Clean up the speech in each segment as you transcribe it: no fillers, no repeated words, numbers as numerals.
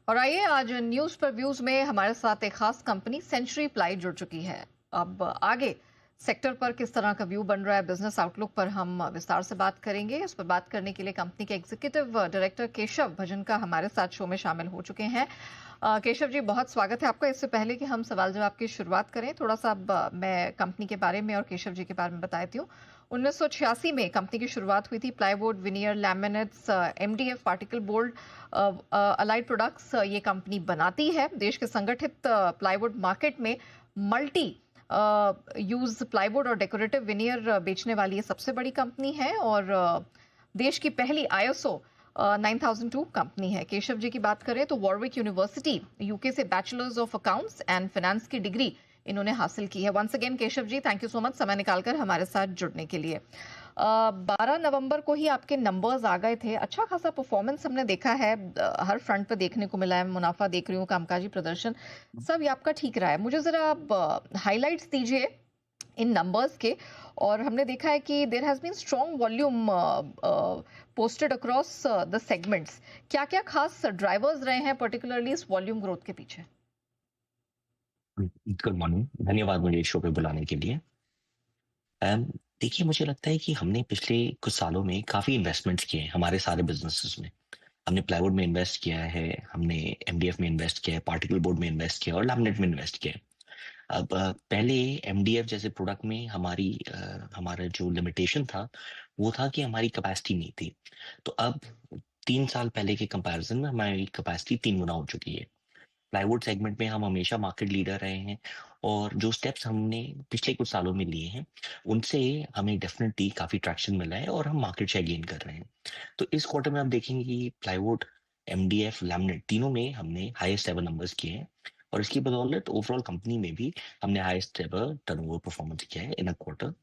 और आइए आज न्यूज़ पर व्यूज़ में हमारे साथ एक खास कंपनी सेंचुरी प्लाई जुड़ चुकी है। अब आगे सेक्टर पर किस तरह का व्यू बन रहा है, बिजनेस आउटलुक पर हम विस्तार से बात करेंगे। उस पर बात करने के लिए कंपनी के एग्जीक्यूटिव डायरेक्टर केशव भजन का हमारे साथ शो में शामिल हो चुके हैं। केशव जी, बहुत स्वागत है आपका। इससे पहले कि हम सवाल जवाब की शुरुआत करें, थोड़ा सा अब मैं कंपनी के बारे में और केशव जी के बारे में बता देती हूँ। 1986 में कंपनी की शुरुआत हुई थी। Plywood, veneer, laminates, MDF, particle board, allied products ये कंपनी बनाती है। देश के संगठित प्लाईवुड मार्केट में मल्टी यूज प्लाईवुड और डेकोरेटिव विनियर बेचने वाली ये सबसे बड़ी कंपनी है और देश की पहली आईएसओ 9002 कंपनी है। केशव जी की बात करें तो वॉरविक यूनिवर्सिटी यूके से bachelors of accounts and finance की डिग्री इन्होंने हासिल की है। Once again Keshav ji, thank you so much समय निकालकर हमारे साथ जुड़ने के लिए। 12 नवंबर को ही आपके नंबर्स आ गए थे। अच्छा खासा परफॉर्मेंस हमने देखा है, हर फ्रंट पे देखने को मिला है। मुनाफा देख रही हूँ, कामकाजी प्रदर्शन सब ये आपका ठीक रहा है। मुझे जरा आप हाइलाइट्स दीजिए इन नंबर्स के। और हमने देखा है कि there has been strong volume posted across the segments. क्या क्या खास ड्राइवर्स रहे हैं पर्टिकुलरली इस वॉल्यूम ग्रोथ के पीछे? Good morning. धन्यवाद मुझे इस शो पे बुलाने के लिए। अम, देखिए, मुझे लगता है कि हमने पिछले कुछ सालों में काफ़ी इन्वेस्टमेंट्स किए हैं हमारे सारे बिज़नेसेस में। हमने प्लाईवुड में इन्वेस्ट किया है, हमने एमडीएफ में इन्वेस्ट किया है, पार्टिकल बोर्ड में इन्वेस्ट किया है और लैमिनेट में इन्वेस्ट किया है। अब पहले एमडीएफ जैसे प्रोडक्ट में हमारा जो लिमिटेशन था, वो था कि हमारी कैपेसिटी नहीं थी। तो अब 3 साल पहले के कंपैरिज़न में हमारी कैपेसिटी 3 गुना हो चुकी है। प्लाईवुड सेगमेंट में हम हमेशा मार्केट लीडर रहे हैं और जो स्टेप्स हमने पिछले कुछ सालों में लिए हैं, उनसे हमें डेफ़िनेटली काफ़ी ट्रैक्शन मिला है और हम मार्केट शेयर गेन कर रहे हैं। तो इस क्वार्टर में आप देखेंगे कि प्लाईवुड, एमडीएफ, लैमिनेट तीनों में हमने हाईएस्ट एवर नंबर्स किए हैं और इसकी बदौलत ओवरऑल कंपनी में भी हमने हाईएस्ट एवर टर्नओवर परफॉर्मेंस किया है इन अ क्वार्टर।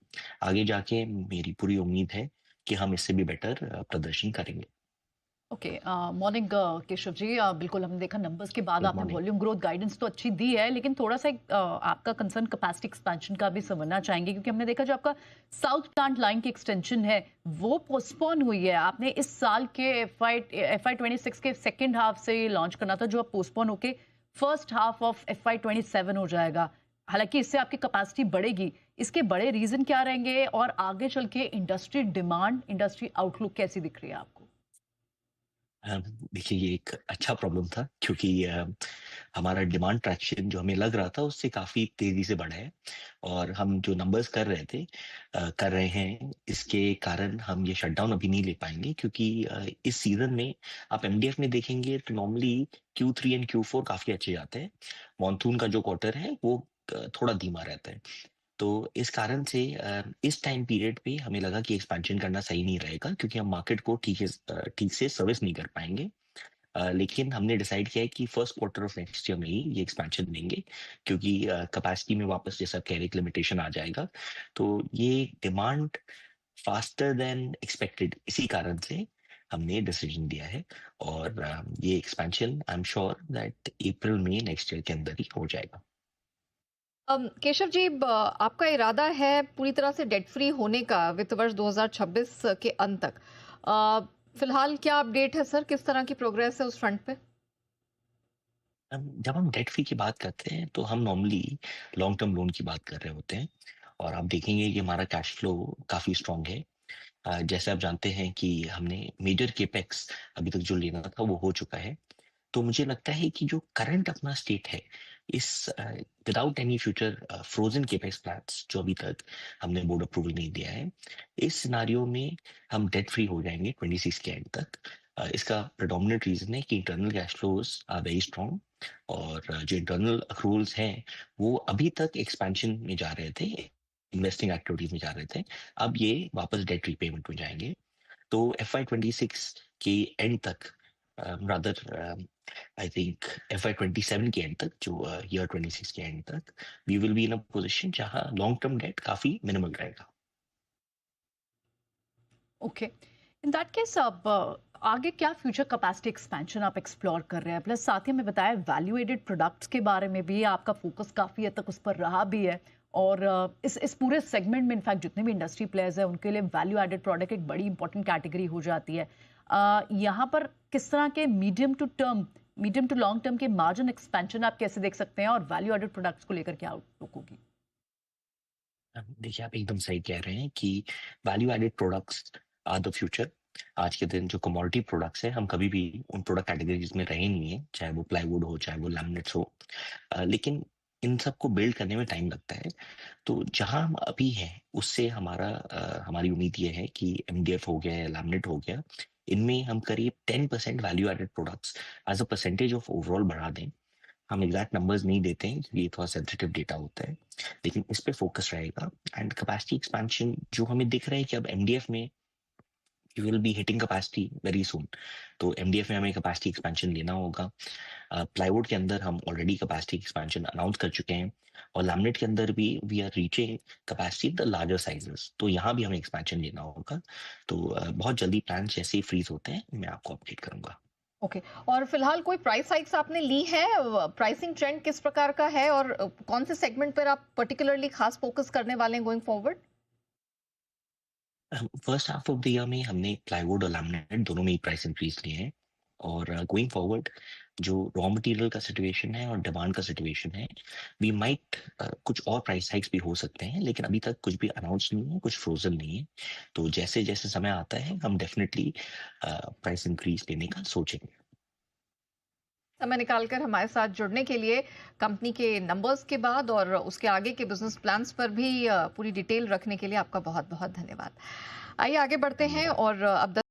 आगे जाके मेरी पूरी उम्मीद है कि हम इससे भी बेटर प्रदर्शन करेंगे। Okay, morning Keshav ji. बिल्कुल हमने देखा नंबर्स के बाद गुड आपने मॉर्निंग। वॉल्यूम ग्रोथ गाइडेंस तो अच्छी दी है, लेकिन थोड़ा सा आपका कंसर्न कैपेसिटी एक्सपेंशन का भी समझना चाहेंगे, क्योंकि हमने देखा जो आपका साउथ प्लांट लाइन की एक्सटेंशन है वो पोस्टपोन हुई है। आपने इस साल के एफ आई 26 के सेकेंड हाफ से लॉन्च करना था, जो अब पोस्टपोन होके फर्स्ट हाफ ऑफ FY 27 हो जाएगा। हालांकि इससे आपकी कैपेसिटी बढ़ेगी। इसके बड़े रीजन क्या रहेंगे और आगे चल के इंडस्ट्री डिमांड, इंडस्ट्री आउटलुक कैसी दिख रही है आपको? अ, देखिए, ये एक अच्छा प्रॉब्लम था क्योंकि हमारा डिमांड ट्रैक्शन जो हमें लग रहा था उससे काफ़ी तेज़ी से बढ़ा है और हम जो नंबर्स कर रहे हैं, इसके कारण हम ये शटडाउन अभी नहीं ले पाएँगे क्योंकि इस सीज़न में आप एमडीएफ में देखेंगे तो नॉर्मली Q3 एंड Q4 काफ़ी अच्छे जाते हैं। मॉनसून का जो क्वार्टर है वो थोड़ा धीमा रहता है। तो इस कारण से इस टाइम पीरियड पे हमें लगा कि एक्सपेंशन करना सही नहीं रहेगा क्योंकि हम मार्केट को ठीक से सर्विस नहीं कर पाएँगे। लेकिन हमने डिसाइड किया है कि first quarter of next year में ही ये एक्सपेंशन देंगे क्योंकि कैपेसिटी में वापस जैसा कह रहे लिमिटेशन आ जाएगा। तो ये डिमांड फास्टर देन एक्सपेक्टेड, इसी कारण से हमने डिसीजन लिया है और ये expansion I am sure that April मई नेक्स्ट ईयर के अंदर ही हो जाएगा। केशव जी, आपका इरादा है पूरी तरह से डेट फ्री होने का वित्त वर्ष 2026 के अंत तक। अ, फिलहाल क्या अपडेट है सर, किस तरह की प्रोग्रेस है उस फ्रंट पे? जब हम डेट फ्री की बात करते हैं तो हम नॉर्मली लॉन्ग टर्म लोन की बात कर रहे होते हैं और आप देखेंगे कि हमारा कैश फ्लो काफ़ी स्ट्रांग है। जैसे आप जानते हैं कि हमने मेजर केपेक्स अभी तक जो लेना था वो हो चुका है। तो मुझे लगता है कि जो करंट अपना स्टेट है, इस without any future frozen capex plans जो अभी तक हमने बोर्ड अप्रूवल नहीं दिया है, इस सिनारियो में हम डेट फ्री हो जाएंगे 26 के एंड तक। इसका प्रेडोमिनेंट रीजन है कि internal cash flows are very strong और जो इंटरनल अक्रूवल्स हैं वो अभी तक एक्सपेंशन में जा रहे थे, इन्वेस्टिंग एक्टिविटीज में जा रहे थे। अब ये वापस डेट रीपेमेंट में जाएंगे। तो FY 26 के एंड तक, रादर आई थिंक FY 27 के एंड तक, जो ईयर 26 के एंड तक, we will be in a position जहां लॉन्ग टर्म डेट काफी मिनिमल रहेगा। ओके, इन दैट केस अब आगे क्या फ्यूचर कैपेसिटी एक्सपेंशन आप एक्सप्लोर कर रहे हैं? प्लस साथ ही में बताया वैल्यू एडेड प्रोडक्ट्स के बारे में भी आपका फोकस काफ़ी हद तक उस पर रहा भी है। और इस पूरे सेगमेंट में इनफैक्ट जितने भी इंडस्ट्री प्लेयर्स हैं उनके लिए वैल्यू एडेड प्रोडक्ट एक बड़ी इंपॉर्टेंट कैटेगरी हो जाती है। यहाँ पर किस तरह के medium to term medium to long term के मार्जिन एक्सपेंशन आप कैसे देख सकते हैं और वैल्यू एडेड प्रोडक्ट्स को लेकर क्या आउटलुक होगी? देखिए, आप एकदम सही कह रहे हैं कि value added products are the future. आज के दिन जो कमोडिटी प्रोडक्ट्स हैं, हम कभी भी उन प्रोडक्ट कैटेगरीज़ में रहे नहीं हैं, चाहे वो प्लाईवुड हो, चाहे वो लैमिनेट्स हो। लेकिन इन सबको बिल्ड करने में टाइम लगता है। तो जहाँ हम अभी हैं, उससे हमारी उम्मीद ये है कि एमडीएफ हो गया या लैमिनेट हो गया, इनमें हम करीब 10% value added products as a percentage of overall बढ़ा दें। हम एग्जैक्ट नंबर्स नहीं देते हैं क्योंकि ये थोड़ा सेंसिटिव डेटा होता है, लेकिन इस पे फोकस रहेगा। एंड कैपेसिटी एक्सपेंशन जो हमें दिख रहा है कि अब एमडीएफ में we will be hitting capacity very soon. तो एमडीएफ में हमें कैपेसिटी एक्सपेंशन लेना होगा। प्लाईवुड के अंदर हम ऑलरेडी कैपेसिटी एक्सपेंशन अनाउंस कर चुके हैं, और लैमिनेट के अंदर भी we are reaching capacity the larger sizes, तो यहाँ भी हमें एक्सपेंशन लेना होगा। तो बहुत जल्दी प्लान जैसे ही फ्रीज होते हैं, मैं आपको अपडेट करूंगा। ओके। और फिलहाल कोई प्राइस हाइक्स आपने ली है? प्राइसिंग ट्रेंड किस प्रकार का है और कौन से सेगमेंट पर आप पर्टिकुलरली खास फोकस करने वाले हैं going forward? First half of the year में हमने प्लाईवुड और लैमिनेट दोनों में ही प्राइस इंक्रीज लिए हैं, और गोइंग फॉरवर्ड जो रॉ मटेरियल का सिचुएशन है और डिमांड का सिचुएशन है, वी माइट कुछ और प्राइस हाइक्स भी हो सकते हैं, लेकिन अभी तक कुछ भी अनाउंस नहीं है, कुछ फ्रोजन नहीं है। तो जैसे जैसे समय आता है, हम डेफिनेटली प्राइस इंक्रीज लेने का सोचेंगे। समय निकालकर हमारे साथ जुड़ने के लिए, कंपनी के नंबर्स के बाद और उसके आगे के बिजनेस प्लान्स पर भी पूरी डिटेल रखने के लिए आपका बहुत बहुत धन्यवाद। आइए आगे बढ़ते हैं धन्यवाद। और अब